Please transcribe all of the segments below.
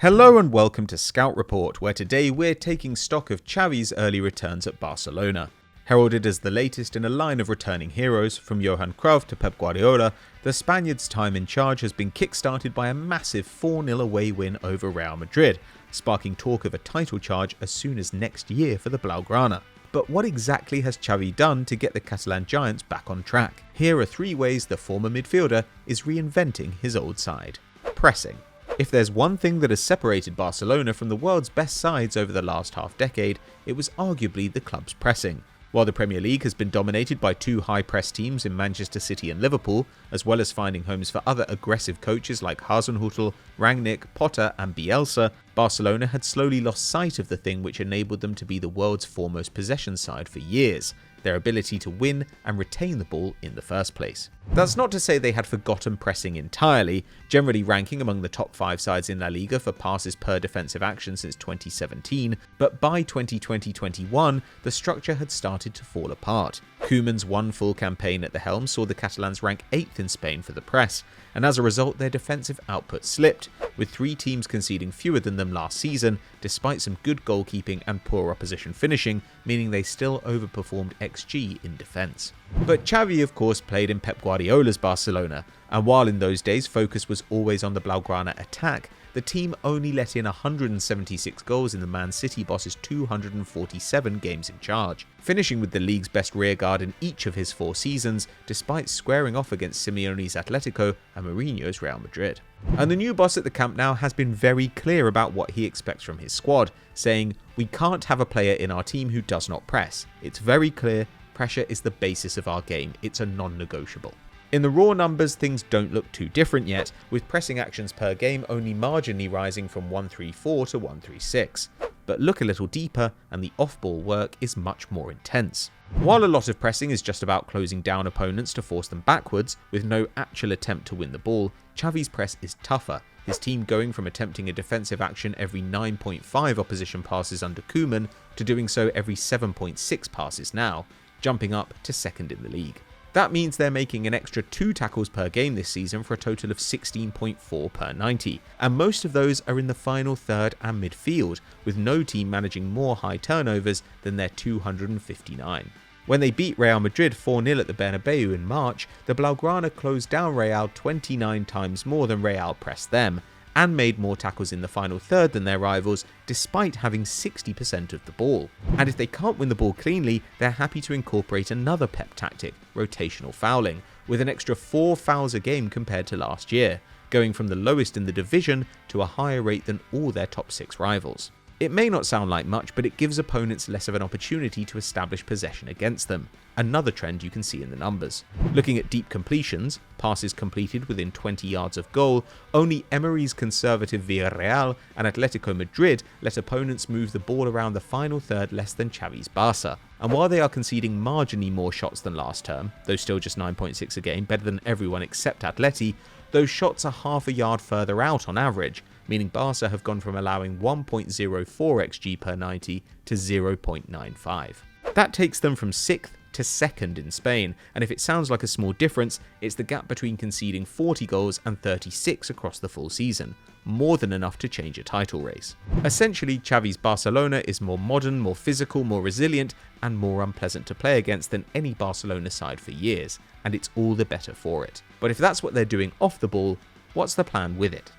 Hello and welcome to Scout Report, where today we're taking stock of Xavi's early returns at Barcelona. Heralded as the latest in a line of returning heroes, from Johan Cruyff to Pep Guardiola, the Spaniard's time in charge has been kick-started by a massive 4-0 away win over Real Madrid, sparking talk of a title charge as soon as next year for the Blaugrana. But what exactly has Xavi done to get the Catalan Giants back on track? Here are 3 ways the former midfielder is reinventing his old side. Pressing. If there's one thing that has separated Barcelona from the world's best sides over the last half-decade, it was arguably the club's pressing. While the Premier League has been dominated by 2 high-press teams in Manchester City and Liverpool, as well as finding homes for other aggressive coaches like Hasenhüttl, Rangnick, Potter and Bielsa, Barcelona had slowly lost sight of the thing which enabled them to be the world's foremost possession side for years: their ability to win and retain the ball in the first place. That's not to say they had forgotten pressing entirely, generally ranking among the top 5 sides in La Liga for passes per defensive action since 2017, but by 2020-21 the structure had started to fall apart. Koeman's one full campaign at the helm saw the Catalans rank 8th in Spain for the press, and as a result their defensive output slipped, with 3 teams conceding fewer than them last season, despite some good goalkeeping and poor opposition finishing, meaning they still overperformed XG in defence. But Xavi of course played in Pep Guardiola's Barcelona, and while in those days focus was always on the Blaugrana attack, the team only let in 176 goals in the Man City boss's 247 games in charge, finishing with the league's best rearguard in each of his 4 seasons, despite squaring off against Simeone's Atletico and Mourinho's Real Madrid. And the new boss at the Camp Nou has been very clear about what he expects from his squad, saying, "We can't have a player in our team who does not press. It's very clear, pressure is the basis of our game, it's a non-negotiable." In the raw numbers, things don't look too different yet, with pressing actions per game only marginally rising from 134 to 136. But look a little deeper and the off-ball work is much more intense. While a lot of pressing is just about closing down opponents to force them backwards, with no actual attempt to win the ball, Xavi's press is tougher, his team going from attempting a defensive action every 9.5 opposition passes under Koeman to doing so every 7.6 passes now, jumping up to 2nd in the league. That means they're making an extra 2 tackles per game this season for a total of 16.4 per 90, and most of those are in the final third and midfield, with no team managing more high turnovers than their 259. When they beat Real Madrid 4-0 at the Bernabeu in March, the Blaugrana closed down Real 29 times more than Real pressed them, and made more tackles in the final third than their rivals, despite having 60% of the ball. And if they can't win the ball cleanly, they're happy to incorporate another Pep tactic, rotational fouling, with an extra 4 fouls a game compared to last year, going from the lowest in the division to a higher rate than all their top 6 rivals. It may not sound like much, but it gives opponents less of an opportunity to establish possession against them, another trend you can see in the numbers. Looking at deep completions, passes completed within 20 yards of goal, only Emery's conservative Villarreal and Atletico Madrid let opponents move the ball around the final third less than Xavi's Barca. And while they are conceding marginally more shots than last term, though still just 9.6 a game, better than everyone except Atleti, those shots are half a yard further out on average, meaning Barca have gone from allowing 1.04 XG per 90 to 0.95. That takes them from 6th to 2nd in Spain, and if it sounds like a small difference, it's the gap between conceding 40 goals and 36 across the full season, more than enough to change a title race. Essentially, Xavi's Barcelona is more modern, more physical, more resilient, and more unpleasant to play against than any Barcelona side for years, and it's all the better for it. But if that's what they're doing off the ball, what's the plan with it?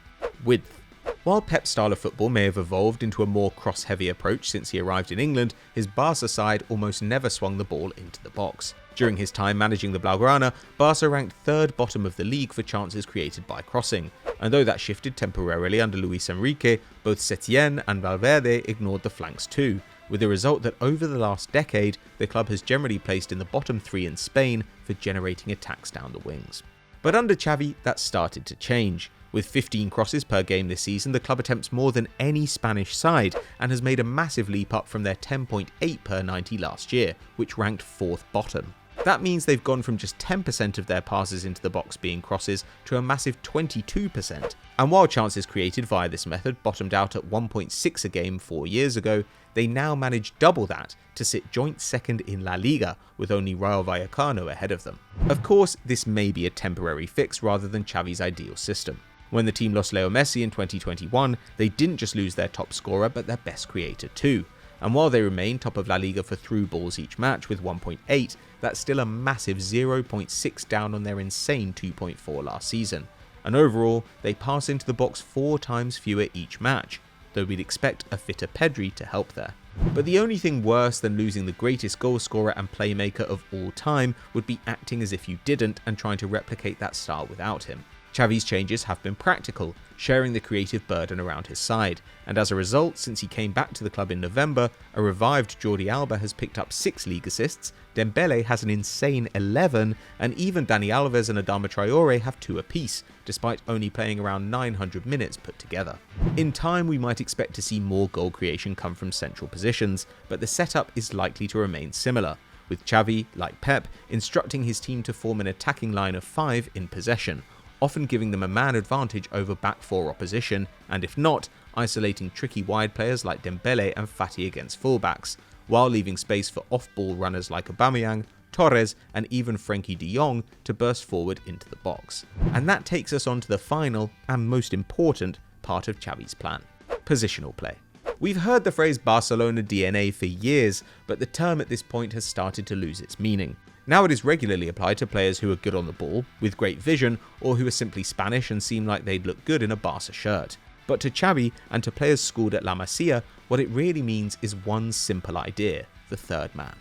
Width. While Pep's style of football may have evolved into a more cross-heavy approach since he arrived in England, his Barca side almost never swung the ball into the box. During his time managing the Blaugrana, Barca ranked 3rd bottom of the league for chances created by crossing, and though that shifted temporarily under Luis Enrique, both Setien and Valverde ignored the flanks too, with the result that over the last decade, the club has generally placed in the bottom 3 in Spain for generating attacks down the wings. But under Xavi, that started to change. With 15 crosses per game this season, the club attempts more than any Spanish side and has made a massive leap up from their 10.8 per 90 last year, which ranked 4th bottom. That means they've gone from just 10% of their passes into the box being crosses to a massive 22%. And while chances created via this method bottomed out at 1.6 a game 4 years ago, they now manage double that to sit joint 2nd in La Liga, with only Rayo Vallecano ahead of them. Of course, this may be a temporary fix rather than Xavi's ideal system. When the team lost Leo Messi in 2021, they didn't just lose their top scorer but their best creator too. And while they remain top of La Liga for through balls each match with 1.8, that's still a massive 0.6 down on their insane 2.4 last season. And overall, they pass into the box 4 times fewer each match, though we'd expect a fitter Pedri to help there. But the only thing worse than losing the greatest goal scorer and playmaker of all time would be acting as if you didn't and trying to replicate that style without him. Xavi's changes have been practical, sharing the creative burden around his side, and as a result, since he came back to the club in November, a revived Jordi Alba has picked up 6 league assists, Dembele has an insane 11, and even Dani Alves and Adama Traore have 2 apiece, despite only playing around 900 minutes put together. In time, we might expect to see more goal creation come from central positions, but the setup is likely to remain similar, with Xavi, like Pep, instructing his team to form an attacking line of 5 in possession, often giving them a man advantage over back 4 opposition, and if not, isolating tricky wide players like Dembele and Fati against fullbacks, while leaving space for off-ball runners like Aubameyang, Torres and even Frenkie de Jong to burst forward into the box. And that takes us on to the final, and most important, part of Xavi's plan: positional play. We've heard the phrase Barcelona DNA for years, but the term at this point has started to lose its meaning. Now it is regularly applied to players who are good on the ball, with great vision, or who are simply Spanish and seem like they'd look good in a Barca shirt. But to Xavi and to players schooled at La Masia, what it really means is one simple idea: the third man.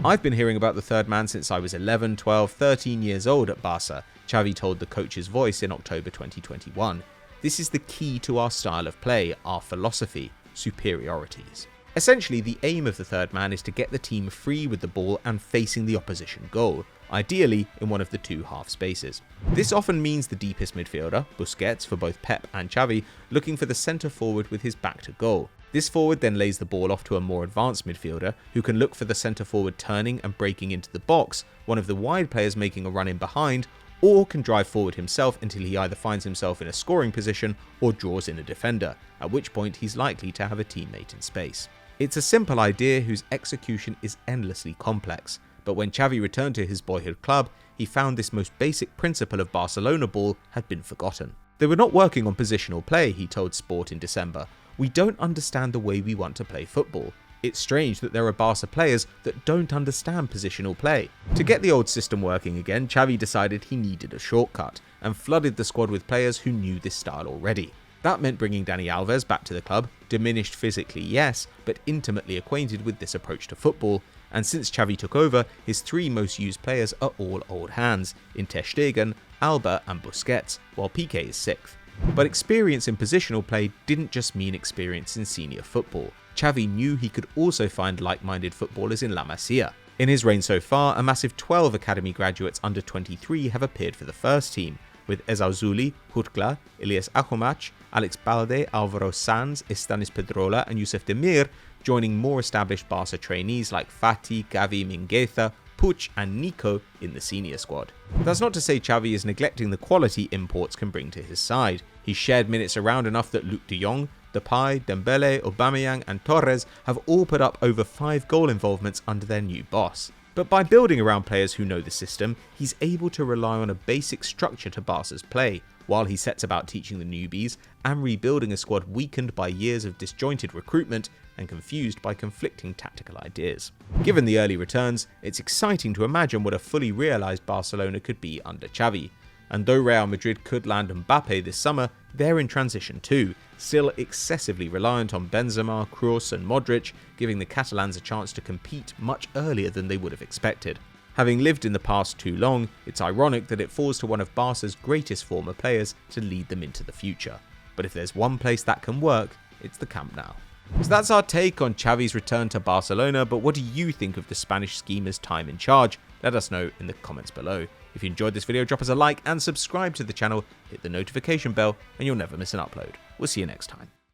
I've been hearing about the third man since I was 11, 12, 13 years old at Barca, Xavi told the coach's voice in October 2021. This is the key to our style of play, our philosophy: superiorities. Essentially, the aim of the third man is to get the team free with the ball and facing the opposition goal, ideally in one of the 2 half spaces. This often means the deepest midfielder, Busquets for both Pep and Xavi, looking for the centre forward with his back to goal. This forward then lays the ball off to a more advanced midfielder who can look for the centre forward turning and breaking into the box, one of the wide players making a run in behind, or can drive forward himself until he either finds himself in a scoring position or draws in a defender, at which point he's likely to have a teammate in space. It's a simple idea whose execution is endlessly complex, but when Xavi returned to his boyhood club, he found this most basic principle of Barcelona ball had been forgotten. They were not working on positional play, he told Sport in December. We don't understand the way we want to play football. It's strange that there are Barca players that don't understand positional play. To get the old system working again, Xavi decided he needed a shortcut, and flooded the squad with players who knew this style already. That meant bringing Dani Alves back to the club, diminished physically yes, but intimately acquainted with this approach to football, and since Xavi took over, his 3 most used players are all old hands, in Ter Stegen, Alba and Busquets, while Pique is 6th. But experience in positional play didn't just mean experience in senior football. Xavi knew he could also find like-minded footballers in La Masia. In his reign so far, a massive 12 academy graduates under 23 have appeared for the first team, with Ezauzuli, Hurkla, Elias Ahomach, Alex Balde, Alvaro Sanz, Estanis Pedrola and Youssef Demir joining more established Barca trainees like Fati, Gavi, Mingueza, Puig and Nico in the senior squad. That's not to say Xavi is neglecting the quality imports can bring to his side. He's shared minutes around enough that Luke de Jong, Depay, Dembele, Aubameyang and Torres have all put up over 5 goal involvements under their new boss. But by building around players who know the system, he's able to rely on a basic structure to Barca's play, while he sets about teaching the newbies and rebuilding a squad weakened by years of disjointed recruitment and confused by conflicting tactical ideas. Given the early returns, it's exciting to imagine what a fully realised Barcelona could be under Xavi. And though Real Madrid could land Mbappe this summer, they're in transition too, still excessively reliant on Benzema, Kroos and Modric, giving the Catalans a chance to compete much earlier than they would have expected. Having lived in the past too long, it's ironic that it falls to one of Barca's greatest former players to lead them into the future. But if there's one place that can work, it's the Camp Nou. So that's our take on Xavi's return to Barcelona, but what do you think of the Spanish schemer's time in charge? Let us know in the comments below. If you enjoyed this video, drop us a like and subscribe to the channel, hit the notification bell, and you'll never miss an upload. We'll see you next time.